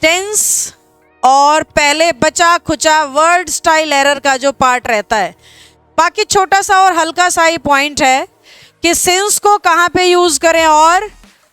Tense और पहले बचा खुचा वर्ड स्टाइल एरर का जो पार्ट रहता है। बाकी छोटा सा और हल्का सा ही पॉइंट है कि सिंस को कहाँ पे यूज़ करें और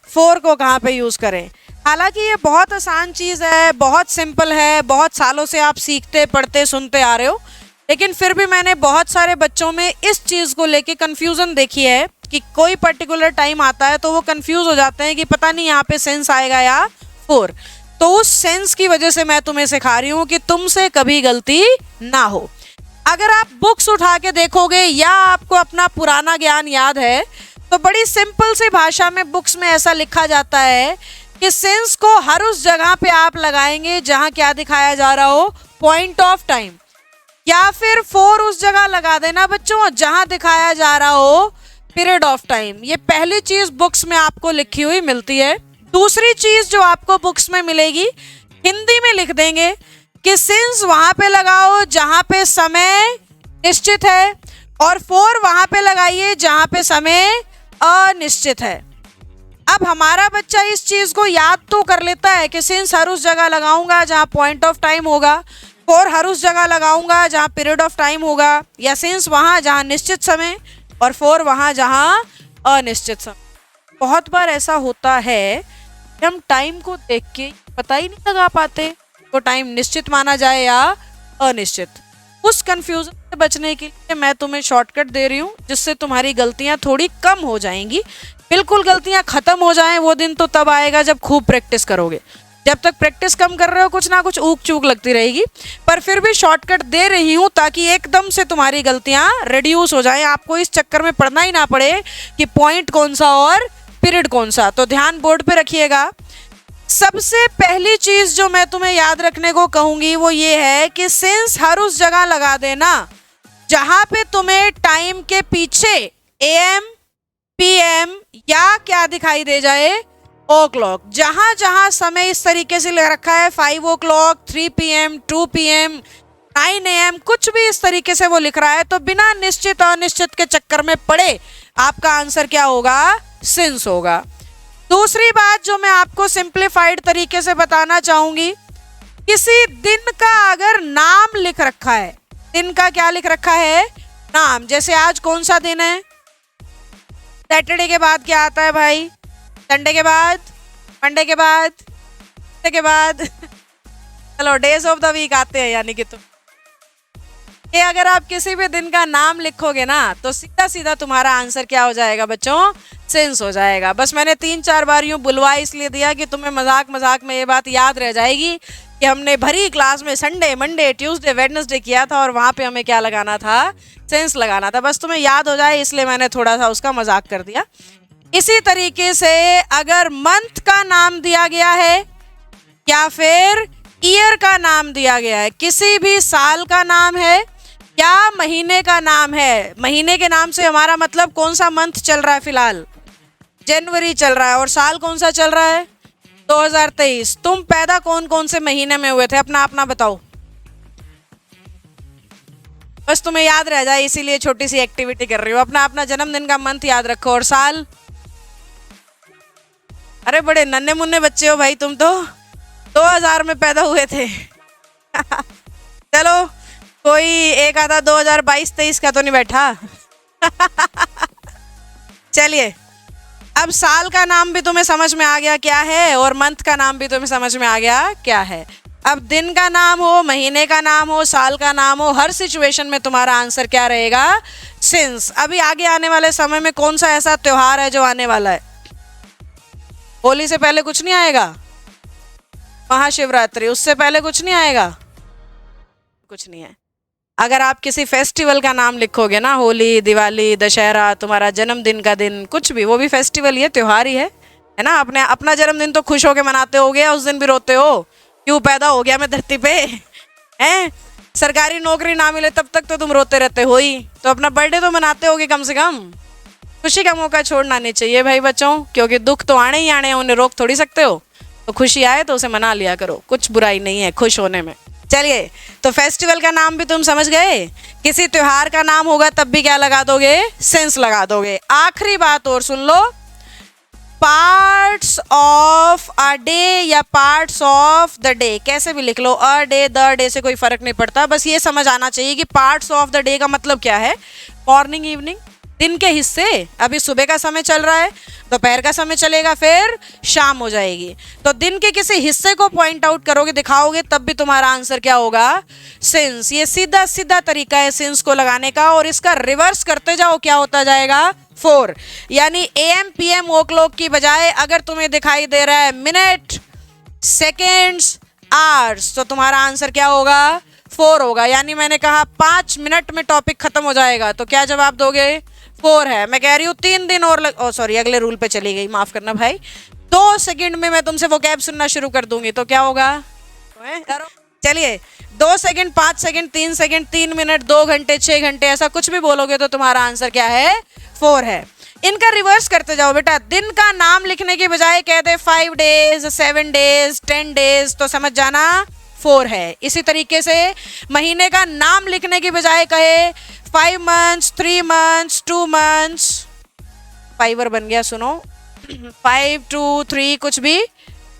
फोर को कहाँ पे यूज़ करें। हालांकि ये बहुत आसान चीज़ है, बहुत सिंपल है, बहुत सालों से आप सीखते पढ़ते सुनते आ रहे हो, लेकिन फिर भी मैंने बहुत सारे बच्चों में इस चीज़ को लेके कन्फ्यूज़न देखी है कि कोई पर्टिकुलर टाइम आता है तो वो कंफ्यूज हो जाते हैं कि पता नहीं यहाँ पे सेंस आएगा या फोर। तो उस सेंस की वजह से मैं तुम्हें सिखा रही हूँ कि तुमसे कभी गलती ना हो। अगर आप बुक्स उठा के देखोगे या आपको अपना पुराना ज्ञान याद है तो बड़ी सिंपल सी भाषा में बुक्स में ऐसा लिखा जाता है कि सेंस को हर उस जगह पे आप लगाएंगे जहाँ क्या दिखाया जा रहा हो, पॉइंट ऑफ टाइम, या फिर फोर उस जगह लगा देना बच्चों जहाँ दिखाया जा रहा हो पीरियड ऑफ टाइम। ये पहली चीज बुक्स में आपको लिखी हुई मिलती है। दूसरी चीज जो आपको बुक्स में मिलेगी, हिंदी में लिख देंगे कि सिंस वहां पे लगाओ जहां पे समय निश्चित है और फोर वहां पे लगाइए जहां पे समय अनिश्चित है। अब हमारा बच्चा इस चीज को याद तो कर लेता है कि सिंस हर उस जगह लगाऊंगा जहां पॉइंट ऑफ टाइम होगा, फोर हर उस जगह लगाऊंगा जहां पीरियड ऑफ टाइम होगा, या सिंस वहां जहां निश्चित समय और फोर वहां जहां अनिश्चित समय। बहुत बार ऐसा होता है कि हम टाइम को देख के पता ही नहीं लगा पाते तो टाइम निश्चित माना जाए या अनिश्चित। उस कंफ्यूजन से बचने के लिए मैं तुम्हें शॉर्टकट दे रही हूँ जिससे तुम्हारी गलतियाँ थोड़ी कम हो जाएंगी। बिल्कुल गलतियाँ खत्म हो जाएं वो दिन तो तब आएगा जब खूब प्रैक्टिस करोगे। जब तक प्रैक्टिस कम कर रहे हो कुछ ना कुछ ऊक चूक लगती रहेगी, पर फिर भी शॉर्टकट दे रही हूँ ताकि एकदम से तुम्हारी गलतियाँ रिड्यूस हो जाएं, आपको इस चक्कर में पड़ना ही ना पड़े कि पॉइंट कौन सा और पीरियड कौन सा। तो ध्यान बोर्ड पे रखिएगा। सबसे पहली चीज जो मैं तुम्हें याद रखने को कहूंगी वो ये है कि सिंस हर उस जगह लगा देना जहां पे तुम्हें टाइम के पीछे AM PM या क्या दिखाई दे जाए, ओ क्लॉक। जहां जहां समय इस तरीके से लिख रखा है 5 o'clock, 3 PM, 2 PM, 9 AM, कुछ भी इस तरीके से वो लिख रहा है तो बिना निश्चित अनिश्चित के चक्कर में पड़े आपका आंसर क्या होगा, सिंस होगा। दूसरी बात जो मैं आपको सिंप्लीफाइड तरीके से बताना चाहूंगी, किसी दिन का अगर नाम लिख रखा है, दिन का क्या लिख रखा है, नाम, जैसे आज कौन सा दिन है, सैटरडे के बाद क्या आता है भाई, संडे के बाद, मंडे के बाद, ट्यूसडे के बाद चलो डेज ऑफ द वीक आते हैं, यानी कि तुम ये अगर आप किसी भी दिन का नाम लिखोगे ना तो सीधा सीधा तुम्हारा आंसर क्या हो जाएगा बच्चों, सेंस हो जाएगा। बस मैंने 3-4 बार यूं बुलवा इसलिए दिया कि तुम्हें मजाक मजाक में ये बात याद रह जाएगी कि हमने भरी क्लास में संडे मंडे ट्यूसडे वेडनेसडे किया था और वहाँ पे हमें क्या लगाना था, सेंस लगाना था। बस तुम्हें याद हो जाए इसलिए मैंने थोड़ा सा उसका मजाक कर दिया। इसी तरीके से अगर मंथ का नाम दिया गया है या फिर ईयर का नाम दिया गया है, किसी भी साल का नाम है या महीने का नाम है, महीने के नाम से हमारा मतलब कौन सा मंथ चल रहा है, फिलहाल जनवरी चल रहा है, और साल कौन सा चल रहा है, 2023। तुम पैदा कौन कौन से महीने में हुए थे, अपना अपना बताओ। बस तुम्हें याद रह जाए इसीलिए छोटी सी एक्टिविटी कर रही हो। अपना अपना जन्मदिन का मंथ याद रखो और साल। अरे बड़े नन्हे मुन्ने बच्चे हो भाई तुम तो, 2000 में पैदा हुए थे चलो कोई एक आधा 2022-23 का तो नहीं बैठा चलिए, अब साल का नाम भी तुम्हें समझ में आ गया क्या है और मंथ का नाम भी तुम्हें समझ में आ गया क्या है। अब दिन का नाम हो, महीने का नाम हो, साल का नाम हो, हर सिचुएशन में तुम्हारा आंसर क्या रहेगा, सिंस। अभी आगे आने वाले समय में कौन सा ऐसा त्योहार है जो आने वाला है, होली से पहले कुछ नहीं आएगा, महाशिवरात्रि, उससे पहले कुछ नहीं आएगा, कुछ नहीं है। अगर आप किसी फेस्टिवल का नाम लिखोगे ना, होली, दिवाली, दशहरा, तुम्हारा जन्मदिन का दिन, कुछ भी, वो भी फेस्टिवल ही है, त्योहार ही है ना। अपना जन्मदिन तो खुश होके मनाते होगे, उस दिन भी रोते हो क्यों पैदा हो गया मैं धरती पे, हैं? सरकारी नौकरी ना मिले तब तक तो तुम रोते रहते हो ही, तो अपना बर्थडे तो मनाते होगे कम से कम। खुशी का मौका छोड़ना नहीं चाहिए भाई बच्चों, क्योंकि दुख तो आने ही आने हैं, उन्हें रोक थोड़ी सकते हो। तो खुशी आए तो उसे मना लिया करो, कुछ बुराई नहीं है खुश होने में। चलिए, तो फेस्टिवल का नाम भी तुम समझ गए, किसी त्योहार का नाम होगा तब भी क्या लगा दोगे, सेंस लगा दोगे। आखिरी बात और सुन लो, पार्ट्स ऑफ अ डे या पार्ट्स ऑफ द डे, कैसे भी लिख लो, अ डे द डे से कोई फर्क नहीं पड़ता, बस ये समझ आना चाहिए कि पार्ट्स ऑफ द डे का मतलब क्या है। मॉर्निंग, इवनिंग, दिन के हिस्से। अभी सुबह का समय चल रहा है, दोपहर का समय चलेगा, फिर शाम हो जाएगी, तो दिन के किसी हिस्से को पॉइंट आउट करोगे, दिखाओगे, तब भी तुम्हारा आंसर क्या होगा, सिंस। ये सीधा सीधा तरीका है सिंस को लगाने का, और इसका रिवर्स करते जाओ, क्या होता जाएगा, 4। यानी AM PM ओ क्लॉक की बजाय अगर तुम्हें दिखाई दे रहा है मिनट, सेकेंड्स, आवर्स, तो तुम्हारा आंसर क्या होगा, 4 होगा। यानी मैंने कहा 5 मिनट में टॉपिक खत्म हो जाएगा, तो क्या जवाब दोगे, 4 है। मैं कह रही हूँ 3 दिन और सॉरी अगले रूल पे चली गई, माफ करना भाई। 2 सेकंड में मैं तुमसे वोकैब सुनना शुरू कर दूंगी, तो क्या होगा, चलिए 2 सेकंड, 5 सेकंड, 3 सेकंड, 3 मिनट, 2 घंटे, 6 घंटे, ऐसा कुछ भी बोलोगे तो तुम्हारा आंसर क्या है, 4 है। इनका रिवर्स करते जाओ बेटा। दिन का नाम लिखने के बजाय कह दे 5 डेज, 7 डेज, 10 डेज, तो समझ जाना 4 है। इसी तरीके से महीने का नाम लिखने की बजाय कहे 5 मंथ्स, 3 मंथ्स, 2 मंथ्स, 5 बन गया, सुनो 5 2 3 कुछ भी,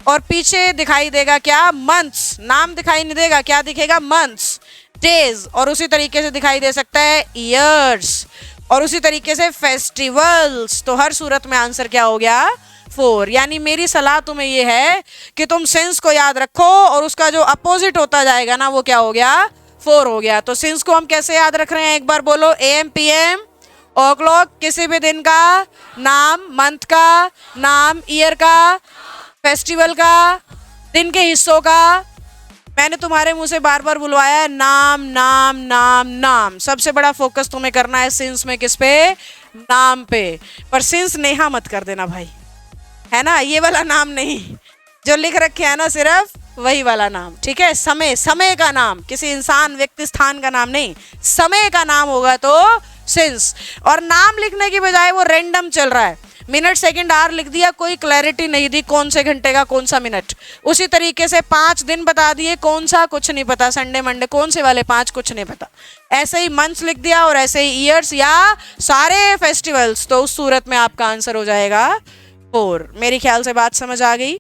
और पीछे दिखाई देगा क्या, मंथ्स, नाम दिखाई नहीं देगा, क्या दिखेगा, मंथ्स, डेज, और उसी तरीके से दिखाई दे सकता है ईयर्स, और उसी तरीके से फेस्टिवल्स। तो हर सूरत में आंसर क्या हो गया, 4। यानी मेरी सलाह तुम्हें ये है कि तुम सिंस को याद रखो, और उसका जो अपोजिट होता जाएगा ना, वो क्या हो गया, 4 हो गया। तो सिंस को हम कैसे याद रख रहे हैं, एक बार बोलो, AM PM ओ क्लॉक, किसी भी दिन का नाम, मंथ का नाम, ईयर का, फेस्टिवल का, दिन के हिस्सों का। मैंने तुम्हारे मुंह से बार बार बुलवाया है, नाम नाम नाम नाम। सबसे बड़ा फोकस तुम्हें करना है सिंस में, किस पे, नाम पे। पर सिंस नेहा मत कर देना भाई, है ना, ये वाला नाम नहीं, जो लिख रखे है ना सिर्फ वही वाला नाम, ठीक है। समय, समय का नाम, किसी इंसान, व्यक्ति, स्थान का नाम नहीं, समय का नाम होगा तो सिंस। और नाम लिखने की बजाय वो रैंडम चल रहा है, मिनट, सेकंड, आवर लिख दिया, कोई क्लैरिटी नहीं दी कौन से घंटे का कौन सा मिनट। उसी तरीके से 5 दिन बता दिए, कौन सा कुछ नहीं पता, संडे मंडे कौन से वाले 5 कुछ नहीं पता। ऐसे ही मंथ्स लिख दिया, और ऐसे ही ईयर्स या सारे फेस्टिवल्स, तो उस सूरत में आपका आंसर हो जाएगा 4। मेरे ख्याल से बात समझ आ गई।